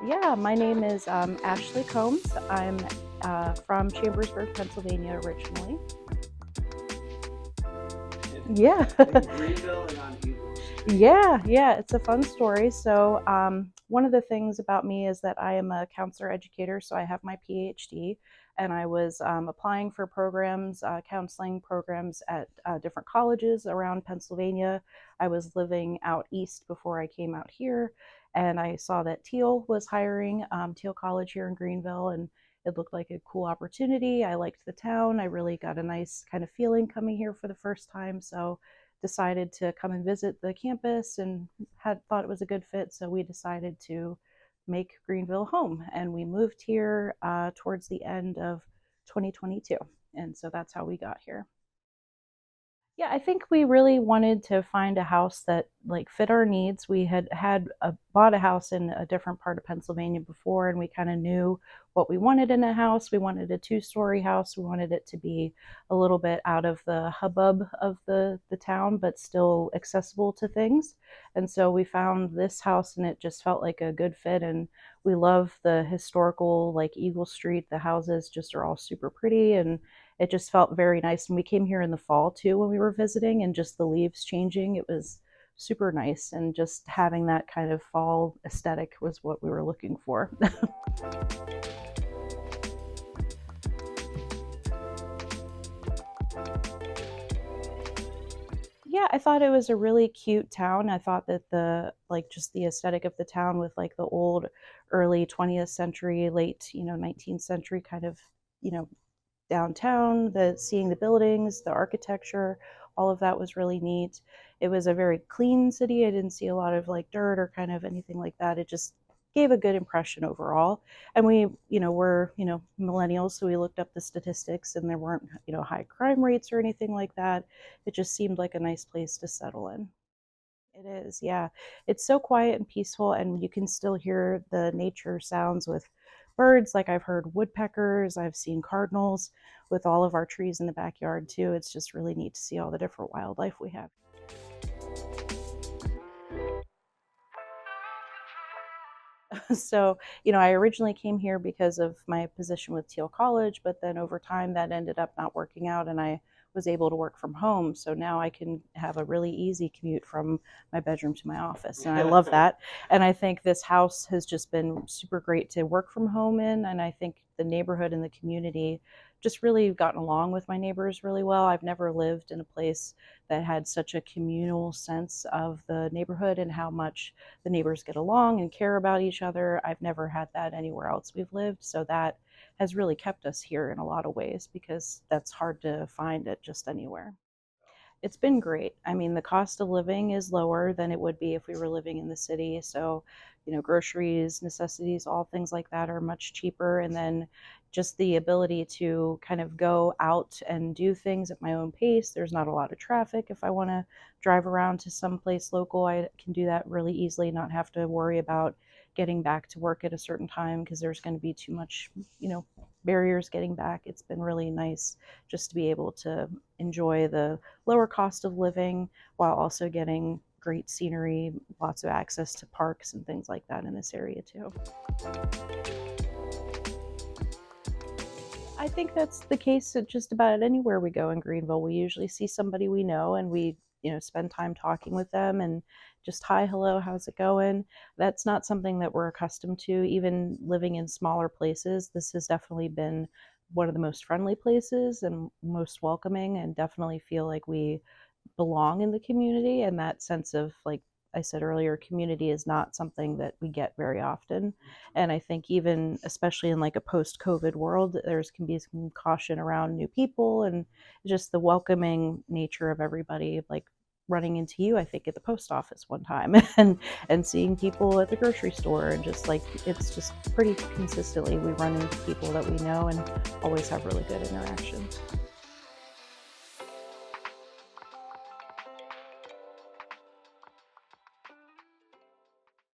Yeah, my name is Ashley Coombs. I'm from Chambersburg, Pennsylvania originally. Yeah. In Greenville and on Eagle Street. Yeah, it's a fun story. So, one of the things about me is that I am a counselor educator, so I have my PhD, and I was applying for programs, counseling programs at different colleges around Pennsylvania. I was living out east before I came out here, and I saw that Teal was hiring, Teal College here in Greenville, and it looked like a cool opportunity. I liked the town. I really got a nice kind of feeling coming here for the first time. So decided to come and visit the campus and had thought it was a good fit. So we decided to make Greenville home, and we moved here towards the end of 2022. And so that's how we got here. Yeah, I think we really wanted to find a house that like fit our needs. We bought a house in a different part of Pennsylvania before, and we kind of knew what we wanted in a house. We wanted a two-story house. We wanted it to be a little bit out of the hubbub of the town, but still accessible to things. And so we found this house, and it just felt like a good fit. And we love the historical, like Eagle Street. The houses just are all super pretty, and it just felt very nice. And we came here in the fall too when we were visiting, and just the leaves changing, it was super nice. And just having that kind of fall aesthetic was what we were looking for. Yeah, I thought it was a really cute town. I thought that just the aesthetic of the town with like the old early 20th century, late, 19th century kind of, you know, downtown, seeing the buildings, the architecture, all of that was really neat. It was a very clean city. I didn't see a lot of like dirt or kind of anything like that. It just gave a good impression overall. And we, we're, millennials, so we looked up the statistics, and there weren't, high crime rates or anything like that. It just seemed like a nice place to settle in. It is, yeah. It's so quiet and peaceful, and you can still hear the nature sounds with birds. Like I've heard woodpeckers, I've seen cardinals with all of our trees in the backyard too. It's just really neat to see all the different wildlife we have. So, I originally came here because of my position with Teal College, but then over time that ended up not working out, and I was able to work from home. So now I can have a really easy commute from my bedroom to my office, and I love that. And I think this house has just been super great to work from home in, and I think the neighborhood and the community just really gotten along with my neighbors really well. I've never lived in a place that had such a communal sense of the neighborhood and how much the neighbors get along and care about each other. I've never had that anywhere else we've lived. So that has really kept us here in a lot of ways, because that's hard to find it just anywhere. It's been great. I mean, the cost of living is lower than it would be if we were living in the city. So, groceries, necessities, all things like that are much cheaper. And then just the ability to kind of go out and do things at my own pace. There's not a lot of traffic. If I want to drive around to some place local, I can do that really easily, not have to worry about getting back to work at a certain time because there's going to be too much, barriers getting back. It's been really nice just to be able to enjoy the lower cost of living while also getting great scenery, lots of access to parks and things like that in this area too. I think that's the case at just about anywhere we go in Greenville. We usually see somebody we know, and we, spend time talking with them and just, hi, hello, how's it going? That's not something that we're accustomed to, even living in smaller places. This has definitely been one of the most friendly places and most welcoming, and definitely feel like we belong in the community. And that sense of, like I said earlier, community is not something that we get very often. And I think even especially in like a post-COVID world, there's can be some caution around new people, and just the welcoming nature of everybody, like running into you, I think, at the post office one time and seeing people at the grocery store, and just like it's just pretty consistently we run into people that we know and always have really good interactions.